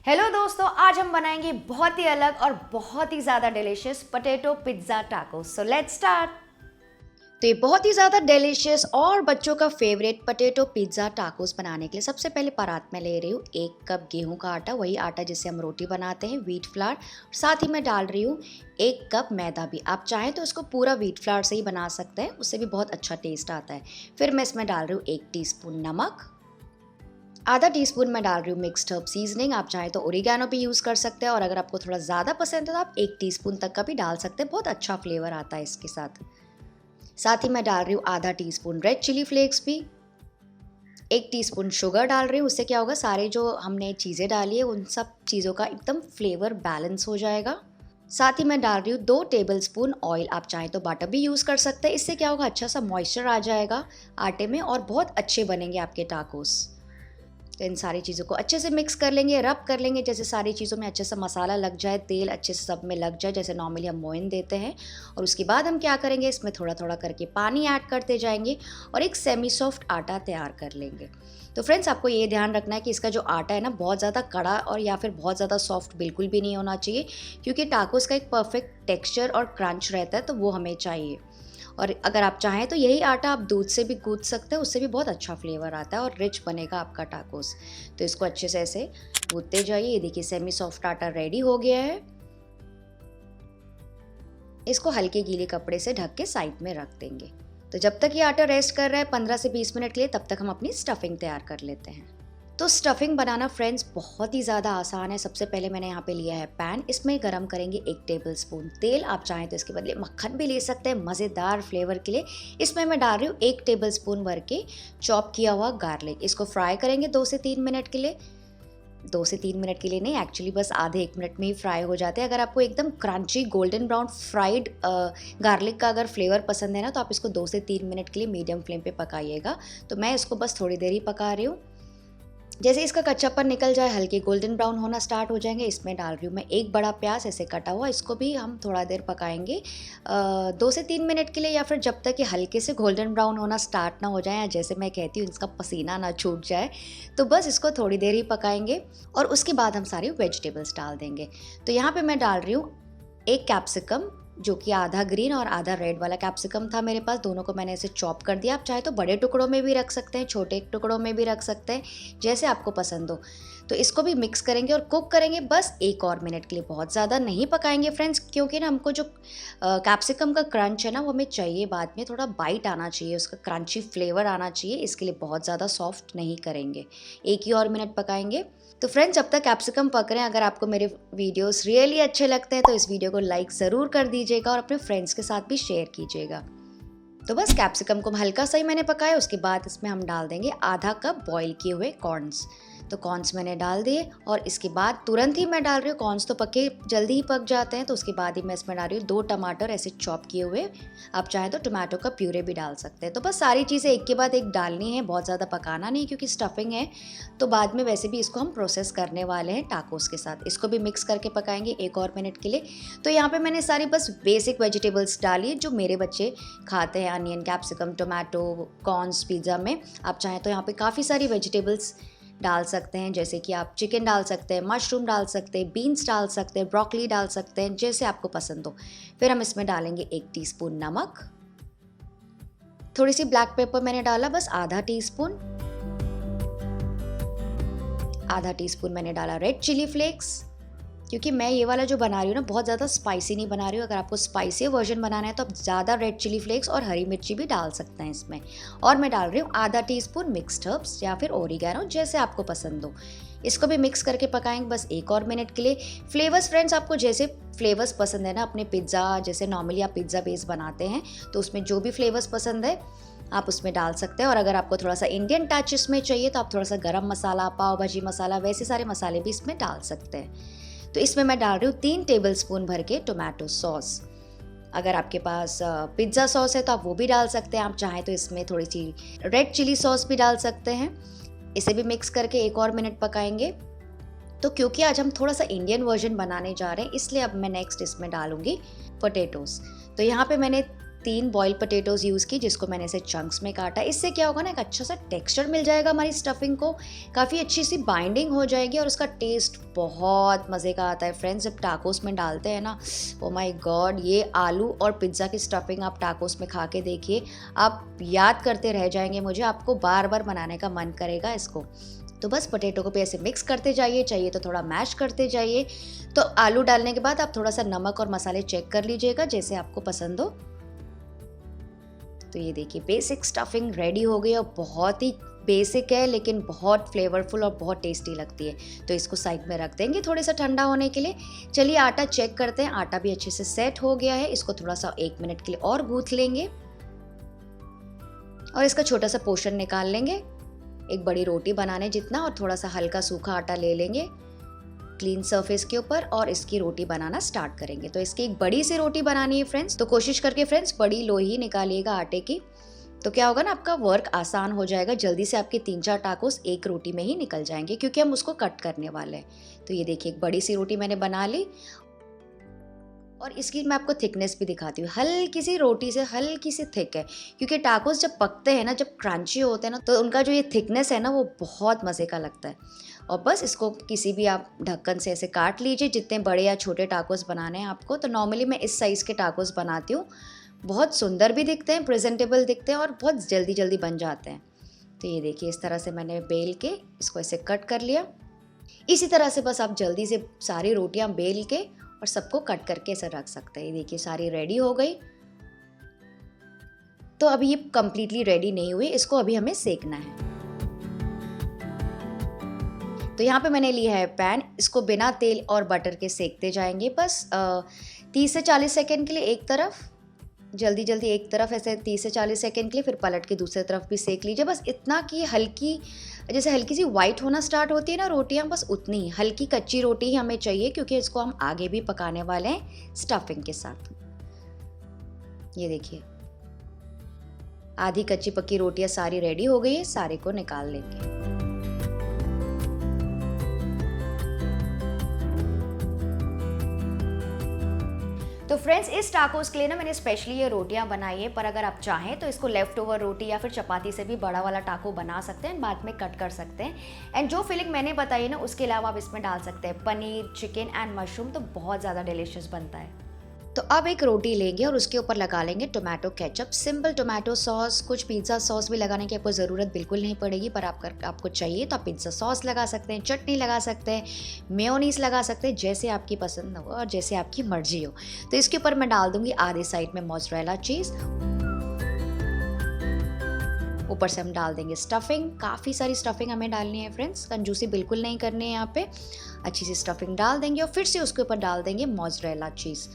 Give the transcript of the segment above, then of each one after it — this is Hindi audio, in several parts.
हेलो दोस्तों, आज हम बनाएंगे बहुत ही अलग और बहुत ही ज़्यादा delicious potato pizza tacos. So let's start. तो ये बहुत ही ज़्यादा डिलीशियस और बच्चों का फेवरेट पोटैटो पिज़्ज़ा टाकोस बनाने के लिए सबसे पहले परात में ले रही हूँ 1 कप गेहूं का आटा, वही आटा जिससे हम रोटी बनाते हैं, व्हीट फ्लावर। साथ ही मैं डाल रही हूँ 1 कप मैदा भी। आप चाहें तो इसको पूरा व्हीट फ्लावर से ही बना सकते हैं, उससे भी बहुत अच्छा टेस्ट आता है। फिर मैं इसमें डाल रही हूँ 1 टीस्पून नमक, आधा टीस्पून मैं डाल रही हूँ मिक्स्ड हर्ब सीजनिंग। आप चाहें तो ओरिगैनो भी यूज़ कर सकते हैं, और अगर आपको थोड़ा ज़्यादा पसंद है तो आप 1 टीस्पून तक का भी डाल सकते हैं, बहुत अच्छा फ्लेवर आता है इसके साथ। साथ ही मैं डाल रही हूँ आधा टीस्पून रेड चिली फ्लेक्स भी, 1 टीस्पून शुगर डाल रही हूँ। उससे क्या होगा, सारे जो हमने चीज़ें डाली है उन सब चीज़ों का एकदम फ्लेवर बैलेंस हो जाएगा। साथ ही मैं डाल रही हूँ 2 टेबलस्पून ऑयल। आप चाहें तो बटर भी यूज़ कर सकते हैं, इससे क्या होगा, अच्छा सा मॉइस्चर आ जाएगा आटे में और बहुत अच्छे बनेंगे आपके टाकोस। तो इन सारी चीज़ों को अच्छे से मिक्स कर लेंगे, रब कर लेंगे, जैसे सारी चीज़ों में अच्छे से मसाला लग जाए, तेल अच्छे से सब में लग जाए, जैसे नॉर्मली हम मोइन देते हैं। और उसके बाद हम क्या करेंगे, इसमें थोड़ा थोड़ा करके पानी ऐड करते जाएंगे और एक सेमी सॉफ्ट आटा तैयार कर लेंगे। तो फ्रेंड्स, आपको ये ध्यान रखना है कि इसका जो आटा है ना, बहुत ज़्यादा कड़ा और या फिर बहुत ज़्यादा सॉफ्ट बिल्कुल भी नहीं होना चाहिए, क्योंकि टाकोस का एक परफेक्ट टेक्स्चर और क्रंच रहता है, तो वो हमें चाहिए। और अगर आप चाहें तो यही आटा आप दूध से भी गूँथ सकते हैं, उससे भी बहुत अच्छा फ्लेवर आता है और रिच बनेगा आपका टाकोस। तो इसको अच्छे से ऐसे गूँथते जाइए। ये देखिए सेमी सॉफ्ट आटा रेडी हो गया है। इसको हल्के गीले कपड़े से ढक के साइड में रख देंगे। तो जब तक ये आटा रेस्ट कर रहा है 15 से 20 मिनट के लिए, तब तक हम अपनी स्टफिंग तैयार कर लेते हैं। तो स्टफिंग बनाना फ्रेंड्स बहुत ही ज़्यादा आसान है। सबसे पहले मैंने यहाँ पे लिया है पैन, इसमें गरम करेंगे 1 टेबलस्पून तेल। आप चाहें तो इसके बदले मक्खन भी ले सकते हैं मज़ेदार फ्लेवर के लिए। इसमें मैं डाल रही हूँ 1 टेबलस्पून भर के चॉप किया हुआ गार्लिक। इसको फ्राई करेंगे 2 से 3 मिनट के लिए। 2 से 3 मिनट के लिए नहीं, एक्चुअली बस आधे 1 मिनट में ही फ्राई हो जाते हैं। अगर आपको एकदम crunchy golden brown fried garlic का अगर फ्लेवर पसंद है ना, तो आप इसको 2 से 3 मिनट के लिए मीडियम फ्लेम पे पकाइएगा। तो मैं इसको बस थोड़ी देर ही पका रही हूँ। जैसे इसका कच्चापन निकल जाए, हल्के गोल्डन ब्राउन होना स्टार्ट हो जाएंगे, इसमें डाल रही हूँ मैं 1 बड़ा प्याज ऐसे कटा हुआ। इसको भी हम थोड़ा देर पकाएंगे 2 से 3 मिनट के लिए, या फिर जब तक कि हल्के से गोल्डन ब्राउन होना स्टार्ट ना हो जाए, या जैसे मैं कहती हूँ इसका पसीना ना छूट जाए। तो बस इसको थोड़ी देर ही पकाएंगे और उसके बाद हम सारी वेजिटेबल्स डाल देंगे। तो यहाँ पर मैं डाल रही हूँ 1 कैप्सिकम, जो कि आधा ग्रीन और आधा रेड वाला कैप्सिकम था मेरे पास, दोनों को मैंने ऐसे चॉप कर दिया। आप चाहे तो बड़े टुकड़ों में भी रख सकते हैं, छोटे टुकड़ों में भी रख सकते हैं, जैसे आपको पसंद हो। तो इसको भी मिक्स करेंगे और कुक करेंगे बस 1 और मिनट के लिए। बहुत ज़्यादा नहीं पकाएंगे फ्रेंड्स, क्योंकि ना हमको जो कैप्सिकम का क्रंच है ना, वो हमें चाहिए बाद में, थोड़ा बाइट आना चाहिए, उसका क्रंची फ्लेवर आना चाहिए, इसके लिए बहुत ज़्यादा सॉफ्ट नहीं करेंगे। 1 ही और मिनट पकाएंगे। तो फ्रेंड्स, जब तक कैप्सिकम पक रहे हैं, अगर आपको मेरे वीडियोस रियली अच्छे लगते हैं तो इस वीडियो को लाइक ज़रूर कर दीजिएगा और अपने फ्रेंड्स के साथ भी शेयर कीजिएगा। तो बस कैप्सिकम को हल्का सा ही मैंने पकाया। उसके बाद इसमें हम डाल देंगे आधा कप बॉईल किए हुए कॉर्न्स। तो कॉर्न्स मैंने डाल दिए और इसके बाद तुरंत ही मैं डाल रही हूँ, कॉर्न्स तो पके जल्दी ही पक जाते हैं, तो उसके बाद ही मैं इसमें डाल रही हूँ 2 टमाटर ऐसे चॉप किए हुए। आप चाहें तो टमाटो का प्यूरे भी डाल सकते हैं। तो बस सारी चीज़ें एक के बाद एक डालनी है, बहुत ज़्यादा पकाना नहीं, क्योंकि स्टफिंग है तो बाद में वैसे भी इसको हम प्रोसेस करने वाले हैं टाकोस के साथ। इसको भी मिक्स करके पकाएंगे 1 और मिनट के लिए। तो यहाँ पे मैंने सारी बस बेसिक वेजिटेबल्स डाली है जो मेरे बच्चे खाते हैं, onion, capsicum, tomato, corns pizza में। आप चाहें तो यहाँ पे काफ़ी सारी वेजिटेबल्स डाल सकते हैं, जैसे कि आप चिकन डाल सकते हैं, मशरूम डाल सकते हैं, बीन्स डाल सकते हैं, ब्रोकली डाल सकते हैं, जैसे आपको पसंद हो। फिर हम इसमें डालेंगे 1 टीस्पून नमक, थोड़ी सी ब्लैक पेपर मैंने डाला बस आधा टीस्पून, आधा टीस्पून मैंने डाला रेड चिली फ्लेक्स, क्योंकि मैं ये वाला जो बना रही हूँ ना, बहुत ज़्यादा स्पाइसी नहीं बना रही हूँ। अगर आपको स्पाइसी वर्जन बनाना है तो आप ज़्यादा रेड चिली फ्लेक्स और हरी मिर्ची भी डाल सकते हैं इसमें। और मैं डाल रही हूँ आधा टीस्पून मिक्स्ड हर्ब्स या फिर ओरिगैनो, जैसे आपको पसंद हो। इसको भी मिक्स करके पकाएंगे बस 1 और मिनट के लिए। फ्लेवर्स फ्रेंड्स, आपको जैसे फ्लेवर्स पसंद है ना, अपने पिज़्ज़ा जैसे नॉर्मली आप पिज़्ज़ा बेस बनाते हैं, तो उसमें जो भी फ्लेवर्स पसंद है आप उसमें डाल सकते हैं। और अगर आपको थोड़ा सा इंडियन टच इसमें चाहिए तो आप थोड़ा सा गरम मसाला, पाव भाजी मसाला, वैसे सारे मसाले भी इसमें डाल सकते हैं। तो इसमें मैं डाल रही हूँ 3 टेबलस्पून भर के टोमेटो सॉस। अगर आपके पास पिज़्ज़ा सॉस है तो आप वो भी डाल सकते हैं। आप चाहें तो इसमें थोड़ी सी रेड चिली सॉस भी डाल सकते हैं। इसे भी मिक्स करके 1 और मिनट पकाएंगे। तो क्योंकि आज हम थोड़ा सा इंडियन वर्जन बनाने जा रहे हैं, इसलिए अब मैं नेक्स्ट इसमें डालूंगी पोटैटोस। तो यहाँ पे मैंने 3 बॉइल्ड पोटैटोज़ यूज़ की, जिसको मैंने ऐसे चंक्स में काटा। इससे क्या होगा ना, एक अच्छा सा टेक्सचर मिल जाएगा हमारी स्टफिंग को, काफ़ी अच्छी सी बाइंडिंग हो जाएगी और उसका टेस्ट बहुत मज़े का आता है फ्रेंड्स जब टाकोस में डालते हैं ना। ओ माय गॉड, ये आलू और पिज़्ज़ा की स्टफिंग आप टाकोस में खा के देखिए, आप याद करते रह जाएंगे मुझे, आपको बार बार बनाने का मन करेगा इसको। तो बस पोटैटो को भी ऐसे मिक्स करते जाइए, चाहिए तो थोड़ा मैश करते जाइए। तो आलू डालने के बाद आप थोड़ा सा नमक और मसाले चेक कर लीजिएगा जैसे आपको पसंद हो। तो ये देखिए बेसिक स्टफिंग रेडी हो गई और बहुत ही बेसिक है लेकिन बहुत फ्लेवरफुल और बहुत टेस्टी लगती है। तो इसको साइड में रख देंगे थोड़े सा ठंडा होने के लिए। चलिए आटा चेक करते हैं, आटा भी अच्छे से सेट हो गया है। इसको थोड़ा सा 1 मिनट के लिए और गूंथ लेंगे और इसका छोटा सा पोर्शन निकाल लेंगे, एक बड़ी रोटी बनाने जितना, और थोड़ा सा हल्का सूखा आटा ले लेंगे क्लीन सरफेस के ऊपर और इसकी रोटी बनाना स्टार्ट करेंगे। तो इसकी एक बड़ी सी रोटी बनानी है फ्रेंड्स, तो कोशिश करके फ्रेंड्स बड़ी लोई निकालिएगा आटे की। तो क्या होगा ना, आपका वर्क आसान हो जाएगा, जल्दी से आपके 3-4 टाकोस एक रोटी में ही निकल जाएंगे क्योंकि हम उसको कट करने वाले हैं। तो ये देखिए एक बड़ी सी रोटी मैंने बना ली और इसकी मैं आपको थिकनेस भी दिखाती हूँ। हल्की सी रोटी से हल्की सी थिक है क्योंकि टाकोस जब पकते हैं ना, जब क्रंची होते हैं ना, तो उनका जो ये थिकनेस है ना वो बहुत मज़े का लगता है। और बस इसको किसी भी आप ढक्कन से ऐसे काट लीजिए, जितने बड़े या छोटे टाकोस बनाने हैं आपको। तो नॉर्मली मैं इस साइज़ के टाकोस बनाती हूँ, बहुत सुंदर भी दिखते हैं, प्रेजेंटेबल दिखते हैं और बहुत जल्दी जल्दी बन जाते हैं। तो ये देखिए इस तरह से मैंने बेल के इसको ऐसे कट कर लिया। इसी तरह से बस आप जल्दी से सारी रोटियां बेल के और सबको कट करके ऐसे रख सकते हैं। ये देखिए सारी रेडी हो गई। तो अभी ये कम्प्लीटली रेडी नहीं हुई, इसको अभी हमें सेकना है। तो यहाँ पे मैंने लिया है पैन, इसको बिना तेल और बटर के सेकते जाएंगे बस 30 से 40 सेकेंड के लिए एक तरफ, जल्दी जल्दी एक तरफ ऐसे 30 से 40 सेकेंड के लिए, फिर पलट के दूसरी तरफ भी सेक लीजिए। बस इतना कि हल्की, जैसे हल्की सी वाइट होना स्टार्ट होती है ना रोटियां, बस उतनी ही हल्की कच्ची रोटी ही हमें चाहिए क्योंकि इसको हम आगे भी पकाने वाले हैं स्टफिंग के साथ। ये देखिए आधी कच्ची पक्की रोटियां सारी रेडी हो गई है, सारे को निकाल लेंगे। तो फ्रेंड्स इस टाकोस के लिए ना मैंने स्पेशली ये रोटियां बनाई है, पर अगर आप चाहें तो इसको लेफ्ट ओवर रोटी या फिर चपाती से भी बड़ा वाला टाको बना सकते हैं, बाद में कट कर सकते हैं। एंड जो फिलिंग मैंने बताई है ना, उसके अलावा आप इसमें डाल सकते हैं पनीर, चिकन एंड मशरूम, तो बहुत ज़्यादा डिलीशियस बनता है। तो अब एक रोटी लेंगे और उसके ऊपर लगा लेंगे tomato ketchup, simple tomato sauce. कुछ पिज़्ज़ा सॉस भी लगाने की आपको ज़रूरत बिल्कुल नहीं पड़ेगी, पर आपको चाहिए तो आप पिज़्ज़ा सॉस लगा सकते हैं, चटनी लगा सकते हैं, मेयोनीज लगा सकते हैं, जैसे आपकी पसंद हो और जैसे आपकी मर्जी हो। तो इसके ऊपर मैं डाल दूंगी आधे साइड में मोज़रेला चीज़, ऊपर से हम डाल देंगे स्टफिंग। काफ़ी सारी स्टफिंग हमें डालनी है फ्रेंड्स, कंजूसी बिल्कुल नहीं करनी है यहाँ पे। अच्छी सी स्टफिंग डाल देंगे और फिर से उसके ऊपर डाल देंगे मोज़रेला चीज़।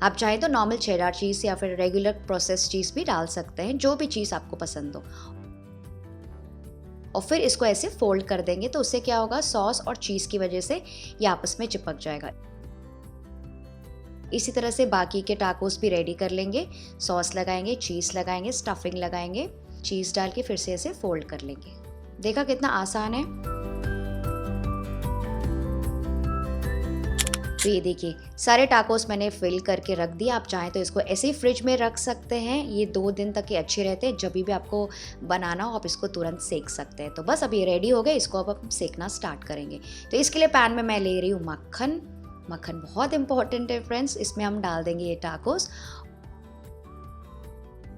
आप चाहें तो नॉर्मल चेडार चीज़ या फिर रेगुलर प्रोसेस चीज़ भी डाल सकते हैं, जो भी चीज़ आपको पसंद हो। और फिर इसको ऐसे फोल्ड कर देंगे, तो उससे क्या होगा, सॉस और चीज़ की वजह से ये आपस में चिपक जाएगा। इसी तरह से बाकी के टाकोस भी रेडी कर लेंगे। सॉस लगाएंगे, चीज़ लगाएंगे, स्टफिंग लगाएंगे, चीज़ डाल के फिर से ऐसे फोल्ड कर लेंगे। देखा कितना आसान है। तो ये देखिए सारे टाकोस मैंने फिल करके रख दिया। आप चाहें तो इसको ऐसे ही फ्रिज में रख सकते हैं, ये 2 दिन तक ये अच्छे रहते हैं। जब भी आपको बनाना हो आप इसको तुरंत सेक सकते हैं। तो बस अब ये रेडी हो गए, इसको अब हम सेकना स्टार्ट करेंगे। तो इसके लिए पैन में मैं ले रही हूँ मक्खन। मक्खन बहुत इंपॉर्टेंट है फ्रेंड्स, इसमें हम डाल देंगे ये टाकोस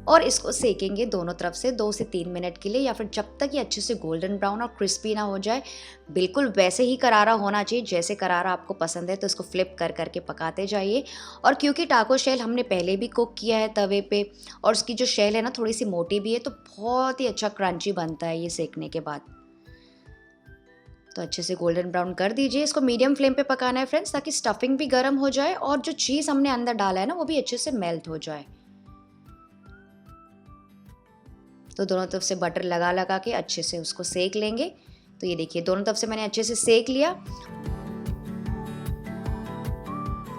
और इसको सेकेंगे दोनों तरफ से 2 से 3 मिनट के लिए, या फिर जब तक ये अच्छे से गोल्डन ब्राउन और क्रिस्पी ना हो जाए। बिल्कुल वैसे ही करारा होना चाहिए जैसे करारा आपको पसंद है। तो इसको फ्लिप कर करके पकाते जाइए। और क्योंकि टाको शेल हमने पहले भी कुक किया है तवे पे, और उसकी जो शेल है ना थोड़ी सी मोटी भी है, तो बहुत ही अच्छा क्रंची बनता है ये सेकने के बाद। तो अच्छे से गोल्डन ब्राउन कर दीजिए। इसको मीडियम फ्लेम पे पकाना है फ्रेंड्स, ताकि स्टफिंग भी गर्म हो जाए और जो चीज़ हमने अंदर डाला है ना वो भी अच्छे से मेल्ट हो जाए। तो दोनों तरफ से बटर लगा लगा के अच्छे से उसको सेक लेंगे। तो ये देखिए दोनों तरफ से मैंने अच्छे से सेक लिया।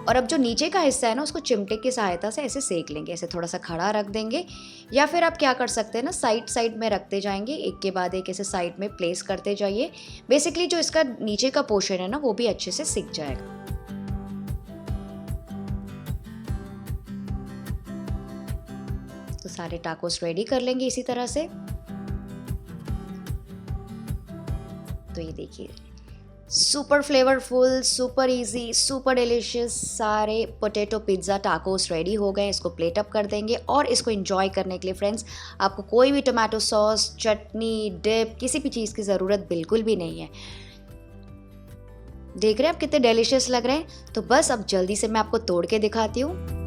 और अब जो नीचे का हिस्सा है ना उसको चिमटे की सहायता से ऐसे सेक लेंगे। ऐसे थोड़ा सा खड़ा रख देंगे, या फिर आप क्या कर सकते हैं ना, साइड साइड में रखते जाएंगे, एक के बाद एक ऐसे साइड में प्लेस करते जाइए। बेसिकली जो इसका नीचे का पोर्शन है ना वो भी अच्छे से सिक जाएगा। सारे टाकोस रेडी कर लेंगे इसी तरह से। तो ये देखिए, super flavourful, super easy, super delicious सारे पोटैटो पिज़्ज़ा टाकोस रेडी हो गए। इसको प्लेट अप कर देंगे और इसको एंजॉय करने के लिए फ्रेंड्स आपको कोई भी टोमेटो सॉस, चटनी, डिप किसी भी चीज़ की ज़रूरत बिल्कुल भी नहीं है। देख रहे हैं आप कितने डिलीशियस लग रहे हैं। तो बस अब जल्दी से मैं आपको तोड़ के दिखाती हूँ।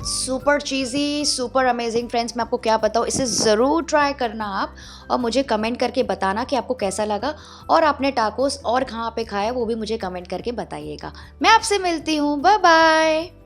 सुपर चीज़ी, सुपर अमेजिंग फ्रेंड्स, मैं आपको क्या बताऊँ, इसे ज़रूर ट्राई करना आप और मुझे कमेंट करके बताना कि आपको कैसा लगा और आपने टाकोस और कहाँ पे खाया वो भी मुझे कमेंट करके बताइएगा। मैं आपसे मिलती हूँ, बाय बाय।